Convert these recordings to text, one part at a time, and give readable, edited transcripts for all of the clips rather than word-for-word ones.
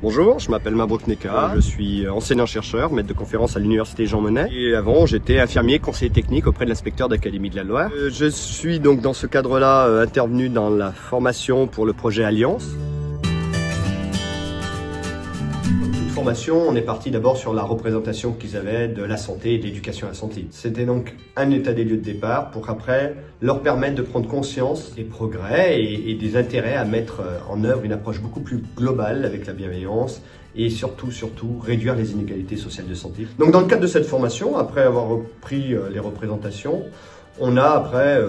Bonjour, je m'appelle Mabrouk Neka, je suis enseignant-chercheur, maître de conférence à l'université Jean Monnet. Et avant, j'étais infirmier conseiller technique auprès de l'inspecteur d'académie de la Loire. Je suis donc dans ce cadre-là intervenu dans la formation pour le projet Alliance. Formation, on est parti d'abord sur la représentation qu'ils avaient de la santé et de l'éducation à la santé. C'était donc un état des lieux de départ pour après leur permettre de prendre conscience des progrès et des intérêts à mettre en œuvre une approche beaucoup plus globale avec la bienveillance et surtout réduire les inégalités sociales de santé. Donc dans le cadre de cette formation, après avoir repris les représentations, on a après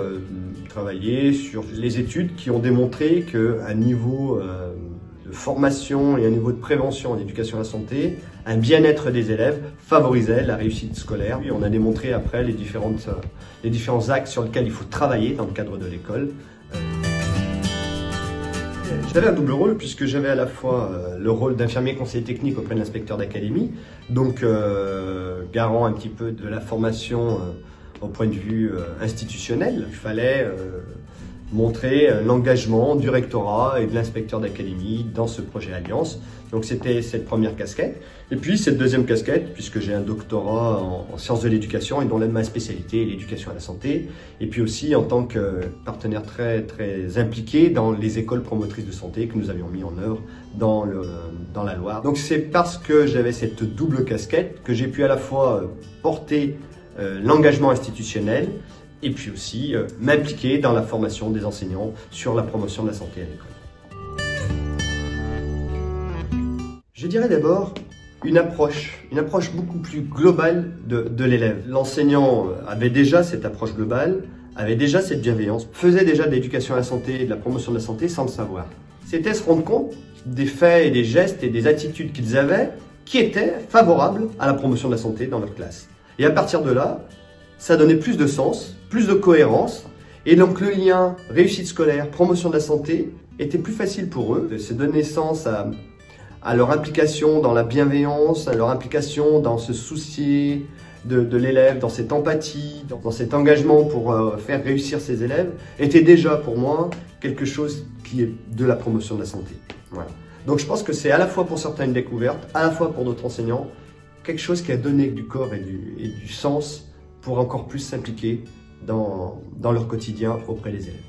travaillé sur les études qui ont démontré qu'à niveau de formation et un niveau de prévention en éducation à la santé, un bien-être des élèves favorisait la réussite scolaire. Et on a démontré après les différents axes sur lesquels il faut travailler dans le cadre de l'école. J'avais un double rôle puisque j'avais à la fois le rôle d'infirmier conseiller technique auprès de l'inspecteur d'académie, donc garant un petit peu de la formation au point de vue institutionnel. Il fallait montrer l'engagement du rectorat et de l'inspecteur d'académie dans ce projet Alliance. Donc c'était cette première casquette. Et puis cette deuxième casquette, puisque j'ai un doctorat en sciences de l'éducation et dont ma spécialité est l'éducation à la santé. Et puis aussi en tant que partenaire très impliqué dans les écoles promotrices de santé que nous avions mis en œuvre dans la Loire. Donc c'est parce que j'avais cette double casquette que j'ai pu à la fois porter l'engagement institutionnel et puis aussi m'impliquer dans la formation des enseignants sur la promotion de la santé à l'école. Je dirais d'abord une approche beaucoup plus globale de l'élève. L'enseignant avait déjà cette approche globale, avait déjà cette bienveillance, faisait déjà de l'éducation à la santé et de la promotion de la santé sans le savoir. C'était se rendre compte des faits et des gestes et des attitudes qu'ils avaient qui étaient favorables à la promotion de la santé dans leur classe. Et à partir de là, ça donnait plus de sens, plus de cohérence, et donc le lien réussite scolaire, promotion de la santé était plus facile pour eux. C'est donner sens à leur implication dans la bienveillance, à leur implication dans ce souci de l'élève, dans cette empathie, dans cet engagement pour faire réussir ses élèves, était déjà pour moi quelque chose qui est de la promotion de la santé. Voilà. Donc je pense que c'est à la fois pour certains une découverte, à la fois pour d'autres enseignants, quelque chose qui a donné du corps et du sens pour encore plus s'impliquer dans leur quotidien auprès des élèves.